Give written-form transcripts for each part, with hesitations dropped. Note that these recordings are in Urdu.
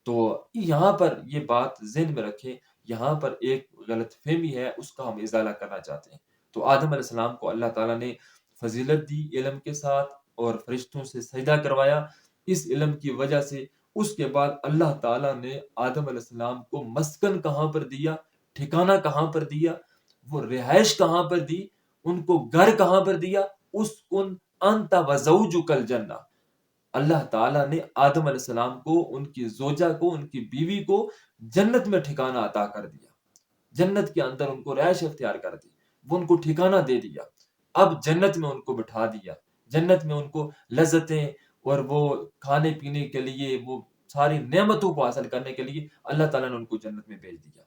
تو یہاں پر یہ بات ذہن میں رکھیں، یہاں پر ایک غلط فہمی ہے، اس کا ہم ازالہ کرنا چاہتے ہیں۔ تو آدم علیہ السلام کو اللہ تعالیٰ نے فضیلت دی علم کے ساتھ، اور فرشتوں سے سجدہ کروایا اس علم کی وجہ سے۔ اس کے بعد اللہ تعالیٰ نے آدم علیہ السلام کو مسکن کہاں پر دیا، ٹھکانہ کہاں پر دیا، وہ رہائش کہاں پر دی، ان کو گھر کہاں پر دیا؟ اسکن انت وزوجک الجنہ۔ اللہ تعالیٰ نے آدم علیہ السلام کو، ان کی زوجہ کو، ان کی بیوی کو جنت میں ٹھکانہ عطا کر دیا، جنت کے اندر ان کو رہائش اختیار کر دی، وہ ان کو ٹھکانہ دے دیا۔ اب جنت میں ان کو بٹھا دیا، جنت میں ان کو لذتیں اور وہ کھانے پینے کے لیے، وہ ساری نعمتوں کو حاصل کرنے کے لیے اللہ تعالیٰ نے ان کو جنت میں بھیج دیا۔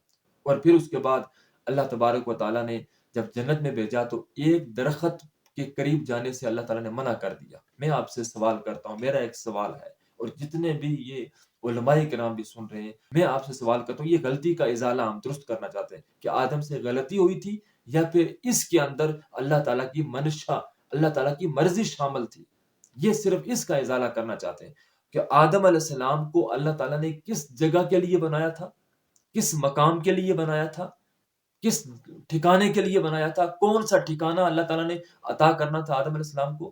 اور پھر اس کے بعد اللہ تبارک و تعالیٰ نے جب جنت میں بھیجا تو ایک درخت کے قریب جانے سے اللہ تعالیٰ نے منع کر دیا۔ میں آپ سے سوال کرتا ہوں، میرا ایک سوال ہے، اور جتنے بھی یہ علماء کرام بھی سن رہے ہیں، میں آپ سے سوال کرتا ہوں، یہ غلطی کا ازالہ ہم درست کرنا چاہتے ہیں کہ آدم سے غلطی ہوئی تھی، یا پھر اس کے اندر اللہ تعالیٰ کی منشا، اللہ تعالیٰ کی مرضی شامل تھی؟ یہ صرف اس کا ازالہ کرنا چاہتے ہیں کہ آدم علیہ السلام کو اللہ تعالیٰ نے کس جگہ کے لیے بنایا تھا، کس مقام کے لیے بنایا تھا، کس ٹھکانے کے لیے بنایا تھا، کون سا ٹھکانہ اللہ تعالیٰ نے عطا کرنا تھا آدم علیہ السلام کو؟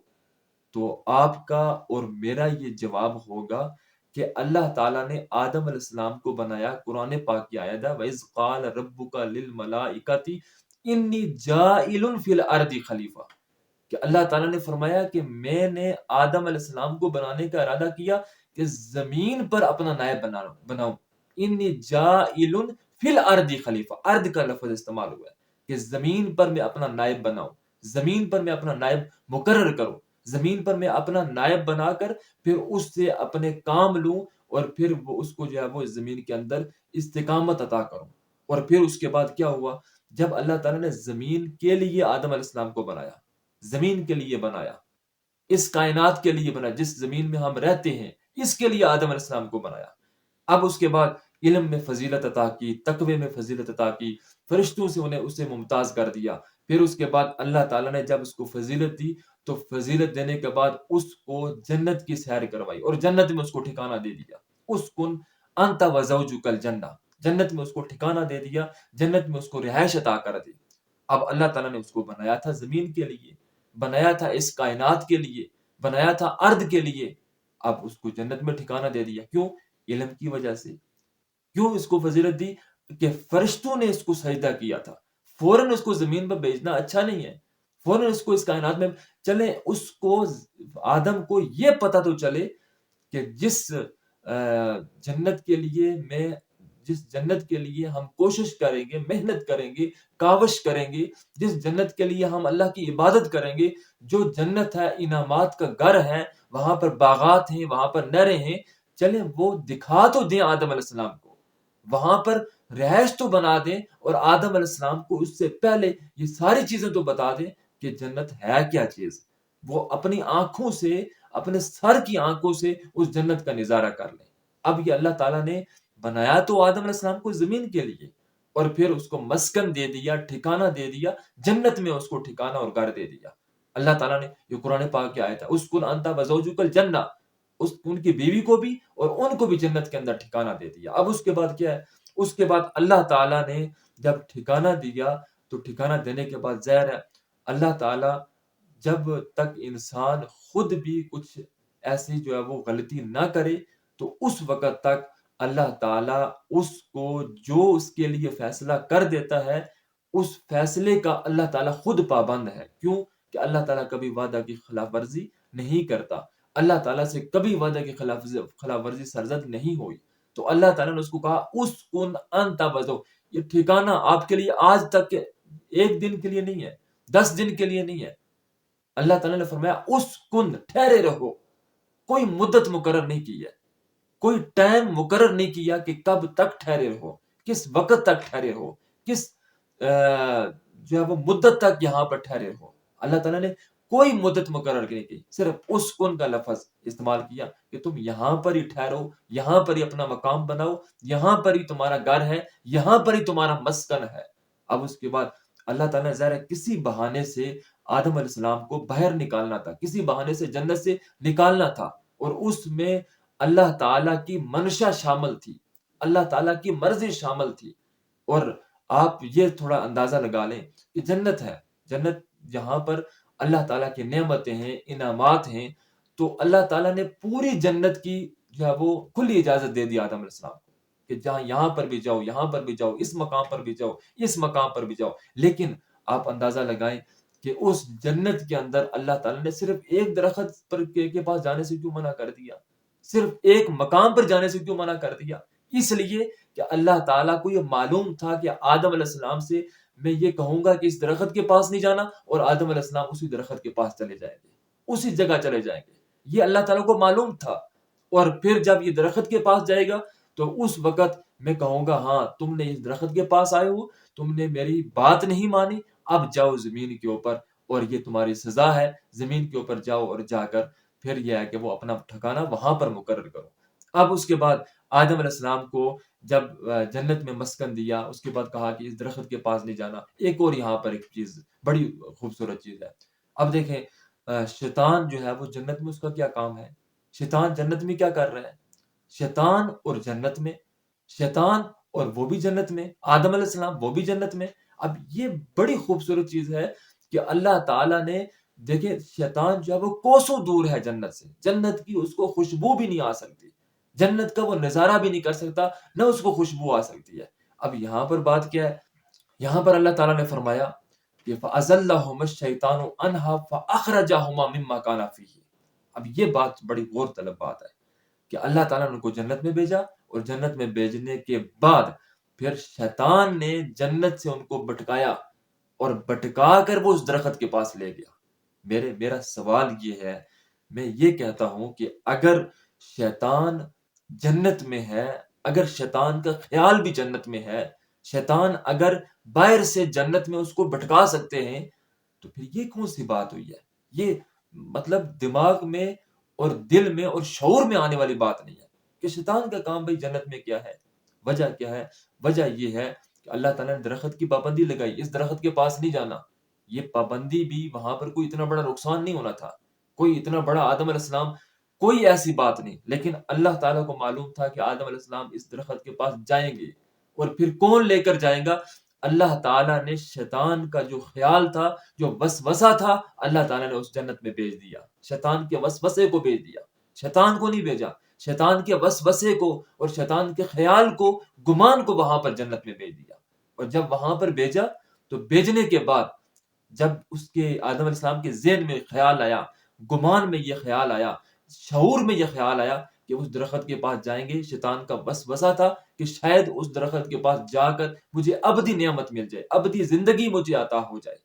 تو آپ کا اور میرا یہ جواب ہوگا کہ اللہ تعالیٰ نے آدم علیہ السلام کو بنایا، قرآن پاک کی آیت ہے وَإِذْ قَالَ رَبُّكَ لِلْمَلَائِكَةِ إِنِّي جَاعِلٌ فِي الْأَرْضِ خلیفہ، کہ اللہ تعالیٰ نے فرمایا کہ میں نے آدم علیہ السلام کو بنانے کا ارادہ کیا کہ زمین پر اپنا نائب بناؤں۔ انی جاعل فی الارض خلیفہ، ارض کا لفظ استعمال ہوا ہے کہ زمین پر میں اپنا نائب بناؤں، زمین پر میں اپنا نائب مقرر کروں، زمین پر میں اپنا نائب بنا کر پھر اس سے اپنے کام لوں، اور پھر وہ اس کو جو ہے وہ زمین کے اندر استقامت عطا کروں۔ اور پھر اس کے بعد کیا ہوا؟ جب اللہ تعالیٰ نے زمین کے لیے آدم علیہ السلام کو بنایا، زمین کے لیے بنایا، اس کائنات کے لیے بنایا، جس زمین میں ہم رہتے ہیں اس کے لیے آدم علیہ السلام کو بنایا۔ اب اس کے بعد علم میں فضیلت عطا کی، تقوی میں فضیلت عطا کی، فرشتوں سے انہیں اسے ممتاز کر دیا۔ پھر اس کے بعد اللہ تعالیٰ نے جب اس کو فضیلت دی تو فضیلت دینے کے بعد اس کو جنت کی سیر کروائی، اور جنت میں اس کو ٹھکانہ دے دیا۔ اسکن انت وزوجک الجنہ، جنت میں اس کو ٹھکانہ دے دیا، جنت میں اس کو رہائش عطا کر دی۔ اب اللہ تعالیٰ نے اس کو بنایا تھا زمین کے لیے، بنایا تھا اس کائنات کے لیے، بنایا تھا ارض کے لیے، اب اس کو جنت میں ٹھکانہ دے دیا۔ کیوں؟ علم کی وجہ سے۔ کیوں اس کو فضیلت دی؟ کہ فرشتوں نے اس کو سجدہ کیا تھا۔ فوراً اس کو زمین پر بھیجنا اچھا نہیں ہے، فوراً اس کو اس کائنات میں چلے، اس کو آدم کو یہ پتہ تو چلے کہ جنت کے لیے میں، جس جنت کے لیے ہم کوشش کریں گے، محنت کریں گے، کاوش کریں گے، جس جنت کے لیے ہم اللہ کی عبادت کریں گے، جو جنت ہے انعامات کا گھر ہے، وہاں پر باغات ہیں، وہاں پر نہریں ہیں، چلیں وہ دکھا تو دیں آدم علیہ السلام کو، وہاں پر رہائش تو بنا دیں، اور آدم علیہ السلام کو اس سے پہلے یہ ساری چیزیں تو بتا دیں کہ جنت ہے کیا چیز، وہ اپنی آنکھوں سے، اپنے سر کی آنکھوں سے اس جنت کا نظارہ کر لیں۔ اب یہ اللہ تعالیٰ نے بنایا تو آدم علیہ السلام کو زمین کے لیے، اور پھر اس کو مسکن دے دیا، ٹھکانہ دے دیا، جنت میں اس کو ٹھکانہ اور گھر دے دیا۔ اللہ تعالیٰ نے یہ قرآن پاک کی آیت ہے اسکن انت وزوجک الجنہ، ان کی بیوی کو بھی اور ان کو بھی جنت کے اندر ٹھکانہ دے دیا۔ اب اس کے بعد کیا ہے؟ اس کے بعد اللہ تعالیٰ نے جب ٹھکانہ دیا تو ٹھکانہ دینے کے بعد ظاہر ہے اللہ تعالیٰ جب تک انسان خود بھی کچھ ایسی جو ہے وہ غلطی نہ کرے تو اس وقت تک اللہ تعالیٰ اس کو جو اس کے لیے فیصلہ کر دیتا ہے اس فیصلے کا اللہ تعالیٰ خود پابند ہے۔ کیوں؟ کہ اللہ تعالیٰ کبھی وعدہ کی خلاف ورزی نہیں کرتا، اللہ تعالیٰ سے کبھی وعدہ کی خلاف ورزی سرزد نہیں ہوئی۔ تو اللہ تعالیٰ نے اس کو کہا اسکن انت وزو، یہ ٹھکانہ آپ کے لیے آج تک کے ایک دن کے لیے نہیں ہے، 10 دن کے لیے نہیں ہے۔ اللہ تعالیٰ نے فرمایا اسکن، ٹھہرے رہو، کوئی مدت مقرر نہیں کی ہے، کوئی ٹائم مقرر نہیں کیا کہ کب تک ٹھہرے رہو، کس وقت تک ٹھہرے رہو، کس جو ہے وہ مدت تک یہاں پر ٹھہرے رہو۔ اللہ تعالیٰ نے کوئی مدت مقرر نہیں کی، صرف اسکن کا لفظ استعمال کیا کہ تم یہاں پر ہی ٹھہرو، یہاں پر ہی اپنا مقام بناؤ، یہاں پر ہی تمہارا گھر ہے، یہاں پر ہی تمہارا مسکن ہے۔ اب اس کے بعد اللہ تعالیٰ نے ظاہر ہے کسی بہانے سے آدم علیہ السلام کو باہر نکالنا تھا، کسی بہانے سے جنت سے نکالنا تھا، اور اس میں اللہ تعالیٰ کی منشا شامل تھی، اللہ تعالیٰ کی مرضی شامل تھی۔ اور آپ یہ تھوڑا اندازہ لگا لیں کہ جنت ہے، جنت جہاں پر اللہ تعالیٰ کی نعمتیں ہیں، انعامات ہیں، تو اللہ تعالیٰ نے پوری جنت کی جو ہے وہ کھلی اجازت دے دی آدم علیہ السلام کو کہ جہاں یہاں پر بھی جاؤ، یہاں پر بھی جاؤ، اس مقام پر بھی جاؤ، اس مقام پر بھی جاؤ۔ لیکن آپ اندازہ لگائیں کہ اس جنت کے اندر اللہ تعالیٰ نے صرف ایک درخت پر کے پاس جانے سے کیوں منع کر دیا؟ صرف ایک مقام پر جانے سے کیوں منع کر دیا؟ اس لیے کہ اللہ تعالیٰ کو یہ معلوم تھا کہ آدم علیہ السلام سے میں یہ کہوں گا کہ اس درخت کے پاس نہیں جانا، اور آدم علیہ السلام اسی درخت کے پاس چلے جائیں گے، اسی جگہ چلے جائیں گے۔ یہ اللہ تعالیٰ کو معلوم تھا۔ اور پھر جب یہ درخت کے پاس جائے گا تو اس وقت میں کہوں گا ہاں تم نے اس درخت کے پاس آئے ہو، تم نے میری بات نہیں مانی، اب جاؤ زمین کے اوپر، اور یہ تمہاری سزا ہے، زمین کے اوپر جاؤ اور جا کر پھر یہ ہے کہ وہ اپنا ٹھکانہ وہاں پر مقرر کرو۔ اب اس کے بعد آدم علیہ السلام کو جب جنت میں مسکن دیا، اس کے بعد کہا کہ اس درخت کے پاس نہیں جانا۔ ایک اور یہاں پر ایک چیز بڑی خوبصورت چیز ہے۔ اب دیکھیں شیطان جو ہے وہ جنت میں اس کا کیا کام ہے؟ شیطان جنت میں کیا کر رہا ہے؟ شیطان اور جنت میں، شیطان اور وہ بھی جنت میں، آدم علیہ السلام وہ بھی جنت میں۔ اب یہ بڑی خوبصورت چیز ہے کہ اللہ تعالیٰ نے دیکھیں شیطان جو ہے وہ کوسوں دور ہے جنت سے، جنت کی اس کو خوشبو بھی نہیں آ سکتی، جنت کا وہ نظارہ بھی نہیں کر سکتا، نہ اس کو خوشبو آ سکتی ہے۔ اب یہاں پر بات کیا ہے؟ یہاں پر اللہ تعالیٰ نے فرمایا کہ فَأَزَلَّهُمَا الشَّيْطَانُ عَنْهَا فَأَخْرَجَهُمَا مِمَّا كَانَ فِيهِ۔ اب یہ بات بڑی غور طلب بات ہے کہ اللہ تعالیٰ نے ان کو جنت میں بھیجا، اور جنت میں بھیجنے کے بعد پھر شیطان نے جنت سے ان کو بھٹکایا، اور بھٹکا کر وہ اس درخت کے پاس لے گیا۔ میرا سوال یہ ہے، میں یہ کہتا ہوں کہ اگر شیطان جنت میں ہے، اگر شیطان کا خیال بھی جنت میں ہے، شیطان اگر باہر سے جنت میں اس کو بھٹکا سکتے ہیں، تو پھر یہ کون سی بات ہوئی ہے؟ یہ مطلب دماغ میں اور دل میں اور شعور میں آنے والی بات نہیں ہے کہ شیطان کا کام بھائی جنت میں کیا ہے۔ وجہ کیا ہے؟ وجہ یہ ہے کہ اللہ تعالیٰ نے درخت کی پابندی لگائی، اس درخت کے پاس نہیں جانا۔ یہ پابندی بھی وہاں پر کوئی اتنا بڑا نقصان نہیں ہونا تھا، کوئی اتنا بڑا آدم علیہ السلام، کوئی ایسی بات نہیں، لیکن اللہ تعالیٰ کو معلوم تھا کہ آدم علیہ السلام اس درخت کے پاس جائیں گے، اور پھر کون لے کر جائے گا؟ اللہ تعالیٰ نے شیطان کا جو خیال تھا، جو وسوسہ تھا، اللہ تعالیٰ نے اس جنت میں بھیج دیا، شیطان کے وسوسے کو بھیج دیا، شیطان کو نہیں بھیجا، شیطان کے وسوسے کو اور شیطان کے خیال کو، گمان کو وہاں پر جنت میں بھیج دیا۔ اور جب وہاں پر بھیجا تو بھیجنے کے بعد جب اس کے آدم علیہ السلام کے ذہن میں خیال آیا، گمان میں یہ خیال آیا، شعور میں یہ خیال آیا کہ اس درخت کے پاس جائیں گے، شیطان کا وسوسہ تھا کہ شاید اس درخت کے پاس جا کر مجھے ابدی نعمت مل جائے، ابدی زندگی مجھے عطا ہو جائے۔